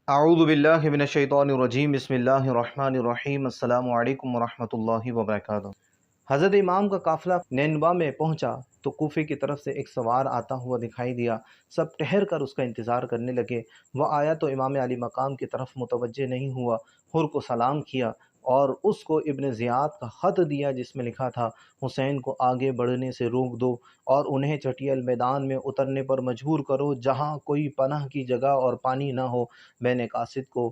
अऊज़ु बिल्लाहि मिनश्शैतानिर्रजीम बिस्मिल्लाहिर्रहमानिर्रहीम अस्सलामु अलैकुम वरहमतुल्लाहि वबरकातुहू। हज़रत इमाम का काफ़िला नैनवा में पहुंचा तो कूफे की तरफ से एक सवार आता हुआ दिखाई दिया। सब ठहर कर उसका इंतज़ार करने लगे। वह आया तो इमाम अली मकाम की तरफ मुतवज्जे नहीं हुआ। हुर को सलाम किया और उसको इब्न ज़ियाद का ख़त दिया जिसमें लिखा था, हुसैन को आगे बढ़ने से रोक दो और उन्हें चटियल मैदान में उतरने पर मजबूर करो जहाँ कोई पनाह की जगह और पानी न हो। मैंने कासिद को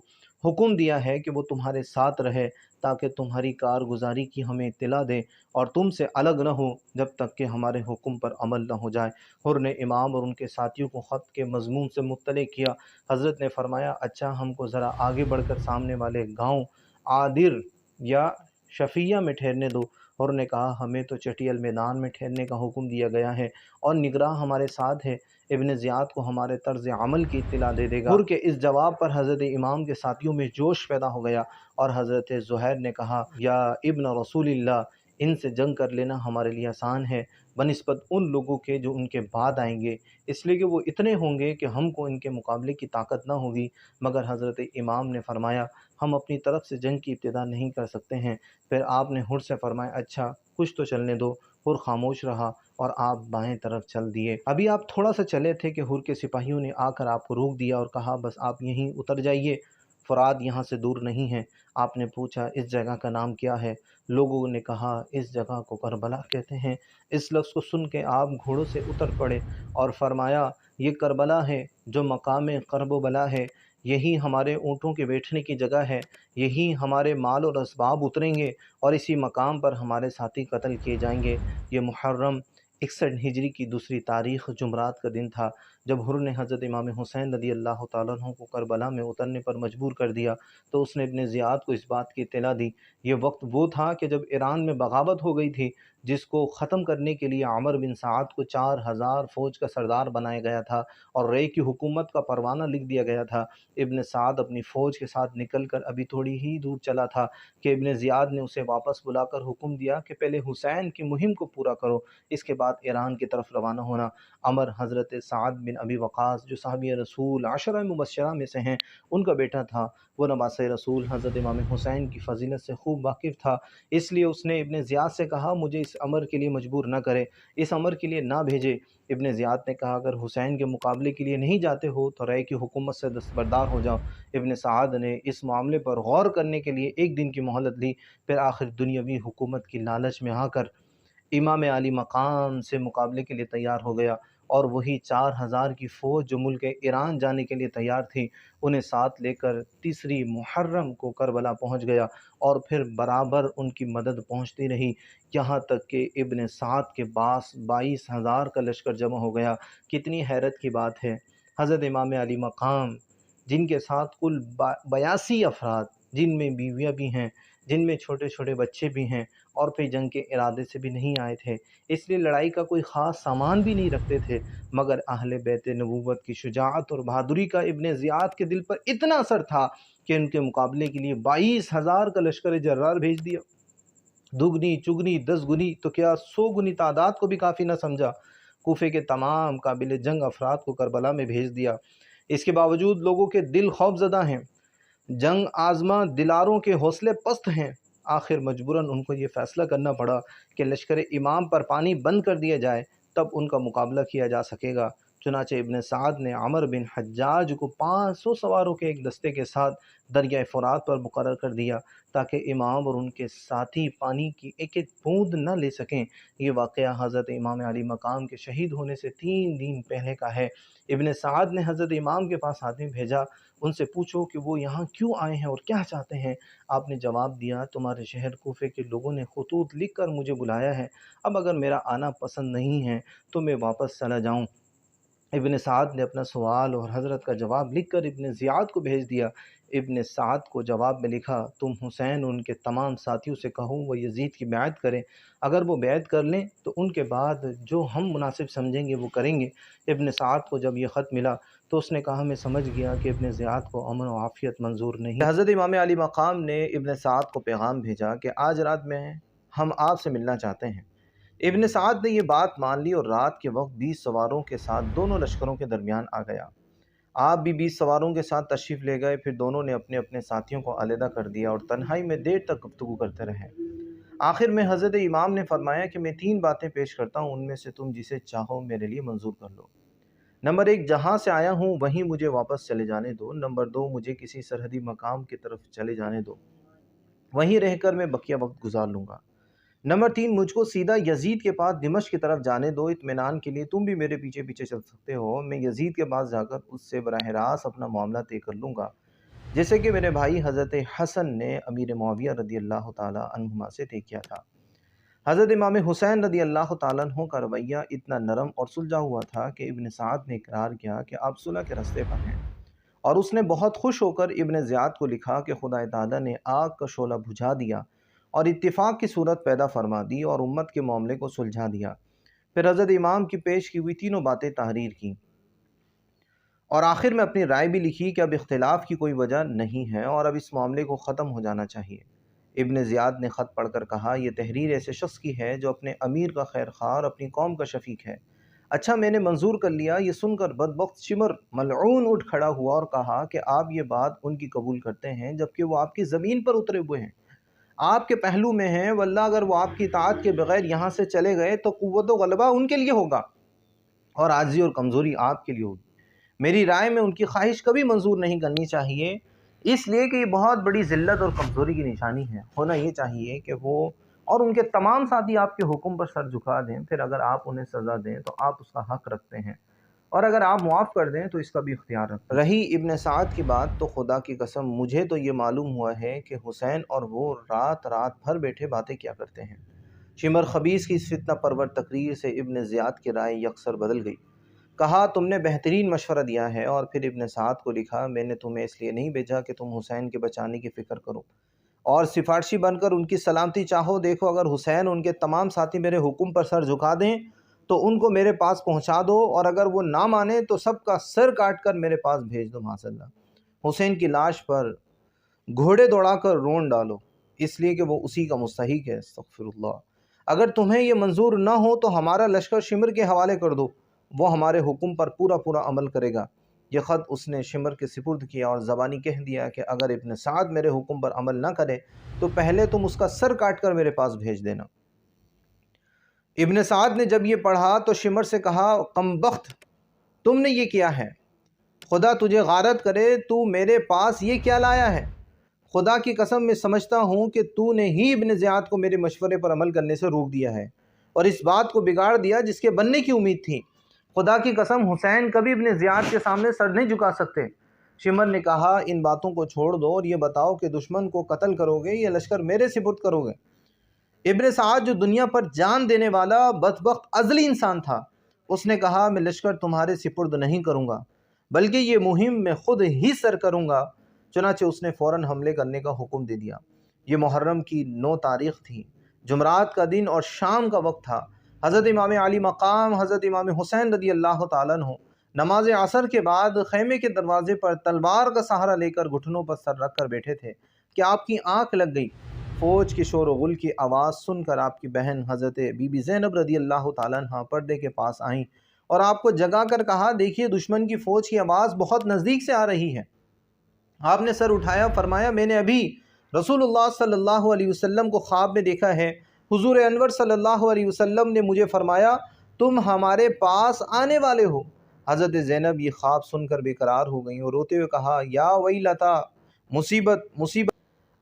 हुक्म दिया है कि वो तुम्हारे साथ रहे ताकि तुम्हारी कारगुजारी की हमें इत्तला दे और तुमसे अलग न हो जब तक कि हमारे हुक्म पर अमल न हो जाए। हुर ने इमाम और उनके साथियों को ख़त के मज़मून से मुत्तले किया। हज़रत ने फरमाया, अच्छा हमको ज़रा आगे बढ़कर सामने वाले गांव आदिर या शफिया में ठहरने दो। हुर ने कहा, हमें तो चटियल मैदान में ठहरने का हुक्म दिया गया है और निगरान हमारे साथ है। इब्न ज़ियाद को हमारे तर्ज अमल की इत्तला दे देगा। हुर के इस जवाब पर हज़रत इमाम के साथियों में जोश पैदा हो गया और हज़रत ज़ुहैर ने कहा, या इब्न रसूलिल्लाह, इनसे जंग कर लेना हमारे लिए आसान है बनिस्बत उन लोगों के जो उनके बाद आएंगे, इसलिए कि वो इतने होंगे कि हमको इनके मुकाबले की ताकत ना होगी। मगर हज़रत इमाम ने फरमाया, हम अपनी तरफ से जंग की इब्तिदा नहीं कर सकते हैं। फिर आपने हुर से फरमाया, अच्छा कुछ तो चलने दो। हुर खामोश रहा और आप बाएं तरफ चल दिए। अभी आप थोड़ा सा चले थे कि हुर के सिपाहियों ने आकर आपको रोक दिया और कहा, बस आप यहीं उतर जाइए, फ़ुरात यहाँ से दूर नहीं है। आपने पूछा, इस जगह का नाम क्या है? लोगों ने कहा, इस जगह को करबला कहते हैं। इस लफ्ज़ को सुन के आप घोड़ों से उतर पड़े और फरमाया, ये करबला है जो मकाम कर्ब बला है। यही हमारे ऊँटों के बैठने की जगह है। यही हमारे माल और असबाब उतरेंगे और इसी मकाम पर हमारे साथी कत्ल किए जाएंगे। ये मुहर्रम 61 हिजरी की दूसरी तारीख़ जुमरात का दिन था जब हुर ने हज़रत इमाम हुसैन रज़ी अल्लाह तआला अन्हु को करबला में उतरने पर मजबूर कर दिया तो उसने इब्न ज़ियाद को इस बात की इत्तला दी। ये वक्त वो था कि जब ईरान में बगावत हो गई थी, जिसको ख़त्म करने के लिए अमर बिन साद को 4000 फ़ौज का सरदार बनाया गया था और रे की हुकूमत का परवाना लिख दिया गया था। इब्न साद अपनी फ़ौज के साथ निकल कर अभी थोड़ी ही दूर चला था कि इब्न ज़ियाद ने उसे वापस बुलाकर हुक्म दिया कि पहले हुसैन की मुहिम को पूरा करो, इसके बाद ईरान की तरफ रवाना होना। अमर हज़रत साद बिन अबी वक़ास जो सहाबी रसूल आशरा मुबश्शरा में से हैं, उनका बेटा था। वो नवासे रसूल हज़रत इमाम हुसैन की फ़जीलत से खूब वाकिफ़ था, इसलिए उसने इब्न ज़ियाद से कहा, मुझे इस अमर के लिए मजबूर न करे, इस अमर के लिए ना भेजे। इब्न ज़ियाद ने कहा, अगर हुसैन के मुकाबले के लिए नहीं जाते हो तो रय की हुकूमत से दस्तबरदार हो जाओ। इब्न साद ने इस मामले पर गौर करने के लिए एक दिन की मोहलत ली। फिर आखिर दुनियावी हुकूमत की लालच में आकर इमाम अली मकाम से मुकाबले के लिए तैयार हो गया और वही 4000 की फ़ौज जो मुल्क ईरान जाने के लिए तैयार थी, उन्हें साथ लेकर तीसरी मुहर्रम को करबला पहुंच गया और फिर बराबर उनकी मदद पहुंचती रही, यहाँ तक कि इब्न साद के पास 22,000 का लश्कर जमा हो गया। कितनी हैरत की बात है, हज़रत इमाम अली मकाम जिनके साथ कुल 82 अफराद, जिनमें बीवियाँ भी हैं, जिनमें छोटे छोटे बच्चे भी हैं और फिर जंग के इरादे से भी नहीं आए थे, इसलिए लड़ाई का कोई ख़ास सामान भी नहीं रखते थे। मगर अहले बैत नबूवत की शुजाअत और बहादुरी का इब्न ज़ियाद के दिल पर इतना असर था कि उनके मुकाबले के लिए 22,000 का लश्कर जर्रार भेज दिया। दुगनी चुगनी 10 गुनी तो क्या 100 गुनी तादाद को भी काफ़ी न समझा। कूफे के तमाम काबिल जंग अफराद को करबला में भेज दिया। इसके बावजूद लोगों के दिल खौफज़दा हैं, जंग आज़मा दिलारों के हौसले पस्त हैं। आखिर मजबूरन उनको ये फ़ैसला करना पड़ा कि लश्कर इमाम पर पानी बंद कर दिया जाए, तब उनका मुकाबला किया जा सकेगा। चुनाचे इब्न साद ने अमर बिन हज्जाज को 500 सवारों के एक दस्ते के साथ दरिया फ़ुरात पर मुकर्रर कर दिया ताकि इमाम और उनके साथी पानी की एक एक बूंद न ले सकें। ये वाक़या हज़रत इमाम अली मकाम के शहीद होने से 3 दिन पहले का है। इब्न साद ने हज़रत इमाम के पास आदमी भेजा, उनसे पूछो कि वो यहाँ क्यों आए हैं और क्या चाहते हैं। आपने जवाब दिया, तुम्हारे शहर कूफे के लोगों ने खतूत लिख कर मुझे बुलाया है, अब अगर मेरा आना पसंद नहीं है तो मैं वापस चला जाऊँ। इब्न साद ने अपना सवाल और हज़रत का जवाब लिख कर इब्न ज़ियाद को भेज दिया। इब्न साद को जवाब में लिखा, तुम हुसैन उनके तमाम साथियों से कहो वो यज़ीद की बैत करें, अगर वो बैत कर लें तो उनके बाद जो हम मुनासिब समझेंगे वो करेंगे। इब्न साद को जब ये ख़त मिला तो उसने कहा, मैं समझ गया कि इब्न ज़ियाद को अमन व आफ़ियत मंजूर नहीं। हज़रत इमाम अली मकाम ने इब्न साद को पैगाम भेजा कि आज रात में हम आपसे मिलना चाहते हैं। इब्न साद ने यह बात मान ली और रात के वक्त 20 सवारों के साथ दोनों लश्करों के दरमियान आ गया। آپ بھی 20 سواروں کے ساتھ تشریف لے گئے۔ پھر دونوں نے اپنے اپنے ساتھیوں کو علیحدہ کر دیا اور تنہائی میں دیر تک گفتگو کرتے رہے۔ آخر میں حضرت امام نے فرمایا کہ میں 3 باتیں پیش کرتا ہوں، ان میں سے تم جسے چاہو میرے لیے منظور کر لو۔ نمبر 1، جہاں سے آیا ہوں وہیں مجھے واپس چلے جانے دو۔ نمبر 2، مجھے کسی سرحدی مقام کی طرف چلے جانے دو، وہیں رہ کر میں بقیہ وقت گزار لوں گا۔ نمبر 3، مجھ کو سیدھا یزید کے پاس دمشق کی طرف جانے دو۔ اطمینان کے لیے تم بھی میرے پیچھے پیچھے چل سکتے ہو، میں یزید کے پاس جا کر اس سے براہ راست اپنا معاملہ طے کر لوں گا، جیسے کہ میرے بھائی حضرت حسن نے امیر معاویہ رضی اللہ تعالیٰ عنہما سے طے کیا تھا۔ حضرت امام حسین رضی اللہ تعالیٰ عنہ کا رویہ اتنا نرم اور سلجھا ہوا تھا کہ ابن سعد نے اقرار کیا کہ آپ صلح کے راستے پر ہیں، اور اس نے بہت خوش ہو کر ابن زیاد کو لکھا کہ خدا تعالیٰ نے آگ کا شعلہ بجھا دیا اور اتفاق کی صورت پیدا فرما دی اور امت کے معاملے کو سلجھا دیا۔ پھر حضرت امام کی پیش کی ہوئی تینوں باتیں تحریر کی اور آخر میں اپنی رائے بھی لکھی کہ اب اختلاف کی کوئی وجہ نہیں ہے اور اب اس معاملے کو ختم ہو جانا چاہیے۔ ابن زیاد نے خط پڑھ کر کہا، یہ تحریر ایسے شخص کی ہے جو اپنے امیر کا خیر خواہ اور اپنی قوم کا شفیق ہے۔ اچھا، میں نے منظور کر لیا۔ یہ سن کر بدبخت شمر ملعون اٹھ کھڑا ہوا اور کہا کہ آپ یہ بات ان کی قبول کرتے ہیں جبکہ وہ آپ کی زمین پر اترے ہوئے ہیں، آپ کے پہلو میں ہیں، واللہ اگر وہ آپ کی اطاعت کے بغیر یہاں سے چلے گئے تو قوت و غلبہ ان کے لیے ہوگا اور عاجزی اور کمزوری آپ کے لیے ہوگی۔ میری رائے میں ان کی خواہش کبھی منظور نہیں کرنی چاہیے، اس لیے کہ یہ بہت بڑی ذلت اور کمزوری کی نشانی ہے۔ ہونا یہ چاہیے کہ وہ اور ان کے تمام ساتھی آپ کے حکم پر سر جھکا دیں، پھر اگر آپ انہیں سزا دیں تو آپ اس کا حق رکھتے ہیں، اور اگر آپ معاف کر دیں تو اس کا بھی اختیار رکھتے ہیں۔ رہی ابن سعد کی بات تو خدا کی قسم مجھے تو یہ معلوم ہوا ہے کہ حسین اور وہ رات بھر بیٹھے باتیں کیا کرتے ہیں۔ شمر خبیث کی اس فتنہ پرور تقریر سے ابن زیاد کی رائے یکسر بدل گئی۔ کہا، تم نے بہترین مشورہ دیا ہے، اور پھر ابن سعد کو لکھا، میں نے تمہیں اس لیے نہیں بھیجا کہ تم حسین کے بچانے کی فکر کرو اور سفارشی بن کر ان کی سلامتی چاہو۔ دیکھو، اگر حسین ان کے تمام ساتھی میرے حکم پر سر جھکا دیں تو ان کو میرے پاس پہنچا دو، اور اگر وہ نہ مانے تو سب کا سر کاٹ کر میرے پاس بھیج دو۔ معاذ اللہ، حسین کی لاش پر گھوڑے دوڑا کر رون ڈالو، اس لیے کہ وہ اسی کا مستحق ہے۔ استغفر اللہ۔ اگر تمہیں یہ منظور نہ ہو تو ہمارا لشکر شمر کے حوالے کر دو، وہ ہمارے حکم پر پورا عمل کرے گا۔ یہ خط اس نے شمر کے سپرد کیا اور زبانی کہہ دیا کہ اگر ابن سعد میرے حکم پر عمل نہ کرے تو پہلے تم اس کا سر کاٹ کر میرے پاس بھیج دینا۔ ابن سعد نے جب یہ پڑھا تو شمر سے کہا، کمبخت، تم نے یہ کیا ہے؟ خدا تجھے غارت کرے، تو میرے پاس یہ کیا لایا ہے؟ خدا کی قسم میں سمجھتا ہوں کہ تو نے ہی ابن زیاد کو میرے مشورے پر عمل کرنے سے روک دیا ہے اور اس بات کو بگاڑ دیا جس کے بننے کی امید تھی۔ خدا کی قسم حسین کبھی ابن زیاد کے سامنے سر نہیں جھکا سکتے۔ شمر نے کہا، ان باتوں کو چھوڑ دو اور یہ بتاؤ کہ دشمن کو قتل کرو گے یا لشکر میرے سپرد کرو گے؟ ابن سعد جو دنیا پر جان دینے والا بدبخت ازلی انسان تھا، اس نے کہا، میں لشکر تمہارے سپرد نہیں کروں گا بلکہ یہ مہم میں خود ہی سر کروں گا۔ چنانچہ اس نے فوراً حملے کرنے کا حکم دے دیا۔ یہ محرم کی 9 تاریخ تھی، جمعرات کا دن اور شام کا وقت تھا۔ حضرت امام علی مقام حضرت امام حسین رضی اللہ تعالیٰ عنہ نماز عصر کے بعد خیمے کے دروازے پر تلوار کا سہارا لے کر گھٹنوں پر سر رکھ کر بیٹھے تھے کہ آپ کی آنکھ لگ گئی۔ فوج کی شور و غل کی آواز سن کر آپ کی بہن حضرت بی بی زینب رضی اللہ تعالیٰ عنہ پردے کے پاس آئیں اور آپ کو جگا کر کہا، دیکھیے دشمن کی فوج کی آواز بہت نزدیک سے آ رہی ہے۔ آپ نے سر اٹھایا، فرمایا، میں نے ابھی رسول اللہ صلی اللہ علیہ وسلم کو خواب میں دیکھا ہے۔ حضور انور صلی اللہ علیہ وسلم نے مجھے فرمایا، تم ہمارے پاس آنے والے ہو۔ حضرت زینب یہ خواب سن کر بے قرار ہو گئیں اور روتے ہوئے کہا، یا ویلتا، مصیبت۔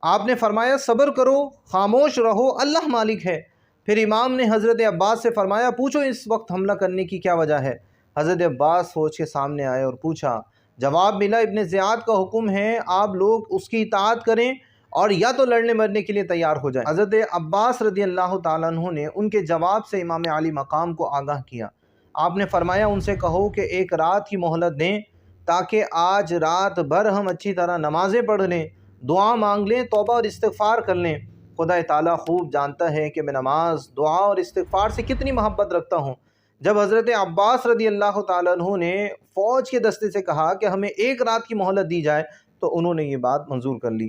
آپ نے فرمایا، صبر کرو، خاموش رہو، اللہ مالک ہے۔ پھر امام نے حضرت عباس سے فرمایا، پوچھو اس وقت حملہ کرنے کی کیا وجہ ہے؟ حضرت عباس فوج کے سامنے آئے اور پوچھا۔ جواب ملا، ابن زیاد کا حکم ہے آپ لوگ اس کی اطاعت کریں اور یا تو لڑنے مرنے کے لیے تیار ہو جائیں۔ حضرت عباس رضی اللہ تعالیٰ عنہ نے ان کے جواب سے امام علی مقام کو آگاہ کیا۔ آپ نے فرمایا، ان سے کہو کہ ایک رات کی مہلت دیں تاکہ آج رات بھر ہم اچھی طرح نمازیں پڑھ لیں، دعا مانگ لیں، توبہ اور استغفار کر لیں۔ خدا تعالیٰ خوب جانتا ہے کہ میں نماز، دعا اور استغفار سے کتنی محبت رکھتا ہوں۔ جب حضرت عباس رضی اللہ تعالیٰ عنہ نے فوج کے دستے سے کہا کہ ہمیں ایک رات کی مہلت دی جائے تو انہوں نے یہ بات منظور کر لی۔